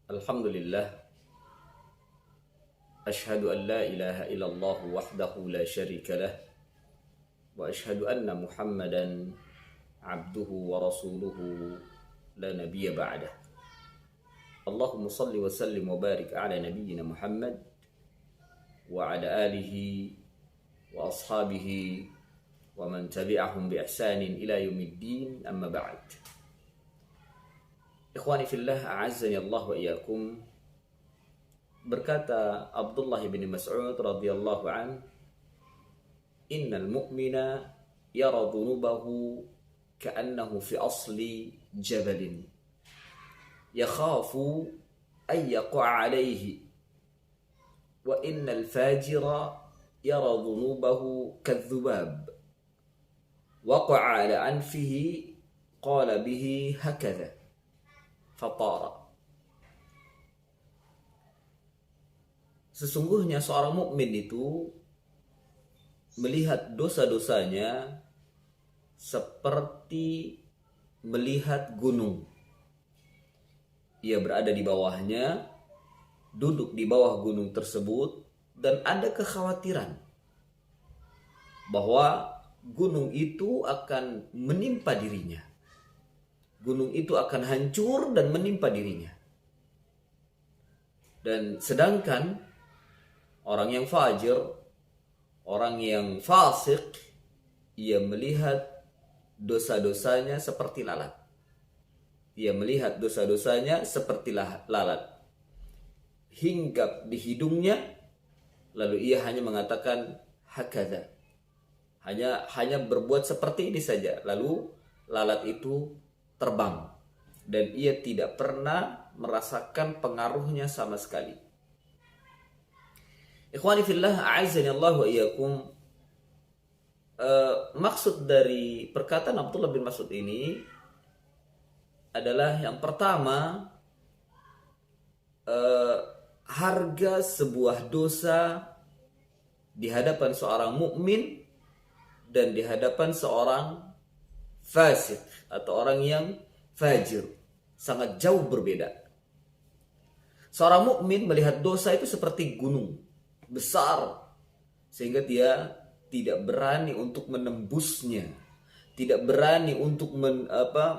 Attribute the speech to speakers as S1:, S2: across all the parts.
S1: Alhamdulillah, ashhadu an la ilaha illallah wahdahu la syarika lah, wa ashhadu anna Muhammadan abduhu wa rasuluhu la nabiyya ba'dah. Allahumma salli wa sallim wa barik ala nabiyyina Muhammad wa ala alihi wa ashabihi wa man tabi'ahum bi ihsanin ila yaumiddin, amma ba'd. Ikhwani fillah, a'azzani Allah wa iyyakum. Berkata Abdullah bin Mas'ud radhiyallahu an, innal mu'mina yara dhunubahu ka'annahu fi asli jabalin yakhafu an yaqa'a alayhi, wa innal fajira yara dhunubahu kadhubab waqa'a ala anfihi qala bihi hakadha fatara. Sesungguhnya seorang mukmin itu melihat dosa-dosanya seperti melihat gunung. Ia berada di bawahnya, duduk di bawah gunung tersebut, dan ada kekhawatiran bahwa gunung itu akan menimpa dirinya. Gunung itu akan hancur dan menimpa dirinya. Dan sedangkan orang yang fajir, orang yang fasik, ia melihat dosa-dosanya seperti lalat. Ia melihat dosa-dosanya seperti lalat. Hinggap di hidungnya, lalu ia hanya mengatakan hakadha. Hanya berbuat seperti ini saja, lalu lalat itu terbang, dan ia tidak pernah merasakan pengaruhnya sama sekali. Ikhwani fillah, a'azzani Allah wa iyyakum. Maksud dari perkataan Abdullah bin Mas'ud ini adalah yang pertama, harga sebuah dosa di hadapan seorang mukmin dan di hadapan seorang fasik atau orang yang fajir sangat jauh berbeda. Seorang mukmin melihat dosa itu seperti gunung besar, sehingga dia tidak berani untuk menembusnya, tidak berani untuk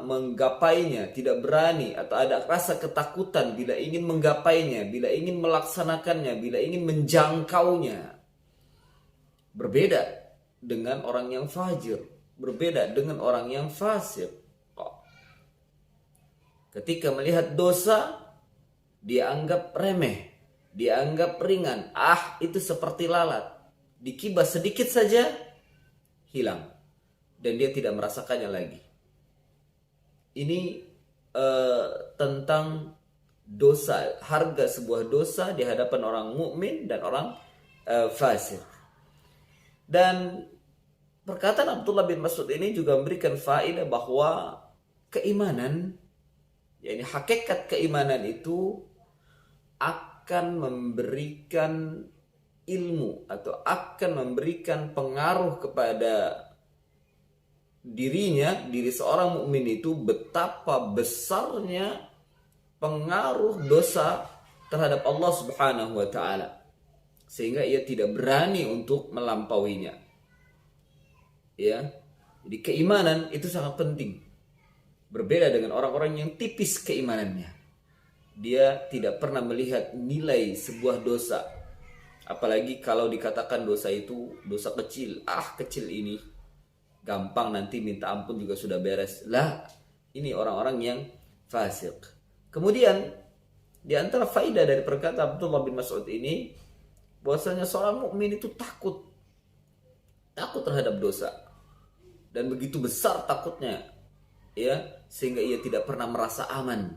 S1: menggapainya, tidak berani atau ada rasa ketakutan bila ingin menggapainya, bila ingin melaksanakannya, bila ingin menjangkaunya. Berbeda dengan orang yang fajir, berbeda dengan orang yang fasik. Ketika melihat dosa, dia anggap remeh, dia anggap ringan. Itu seperti lalat, dikibas sedikit saja hilang, dan dia tidak merasakannya lagi. Ini tentang dosa, harga sebuah dosa di hadapan orang mukmin dan orang fasik. Dan perkataan Abdullah bin Mas'ud ini juga memberikan faedah bahwa keimanan, yakni hakikat keimanan itu akan memberikan ilmu atau akan memberikan pengaruh kepada diri seorang mukmin itu, betapa besarnya pengaruh dosa terhadap Allah Subhanahu wa taala, sehingga ia tidak berani untuk melampauinya. Ya. Jadi keimanan itu sangat penting. Berbeda dengan orang-orang yang tipis keimanannya. Dia tidak pernah melihat nilai sebuah dosa. Apalagi kalau dikatakan dosa itu dosa kecil. Kecil ini. Gampang, nanti minta ampun juga sudah beres. Lah, ini orang-orang yang fasik. Kemudian, di antara faedah dari perkataan Abdullah bin Mas'ud ini, bahwasanya seorang mukmin itu takut terhadap dosa. Dan begitu besar takutnya, ya, sehingga ia tidak pernah merasa aman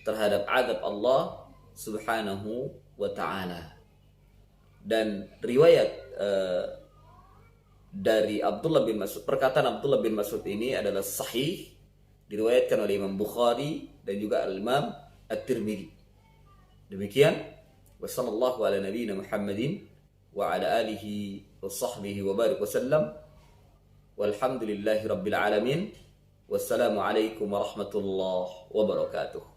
S1: terhadap azab Allah Subhanahu wa ta'ala. Dan riwayat dari Abdullah bin Mas'ud, perkataan Abdullah bin Mas'ud ini adalah sahih, diriwayatkan oleh Imam Bukhari dan juga Imam At-Tirmidzi. Demikian, wa sallallahu ala nabiyyina Muhammadin wa ala alihi wa sahbihi wa barik wa sallam, walhamdulillahi rabbil alamin. Wassalamualaikum warahmatullahi wabarakatuh.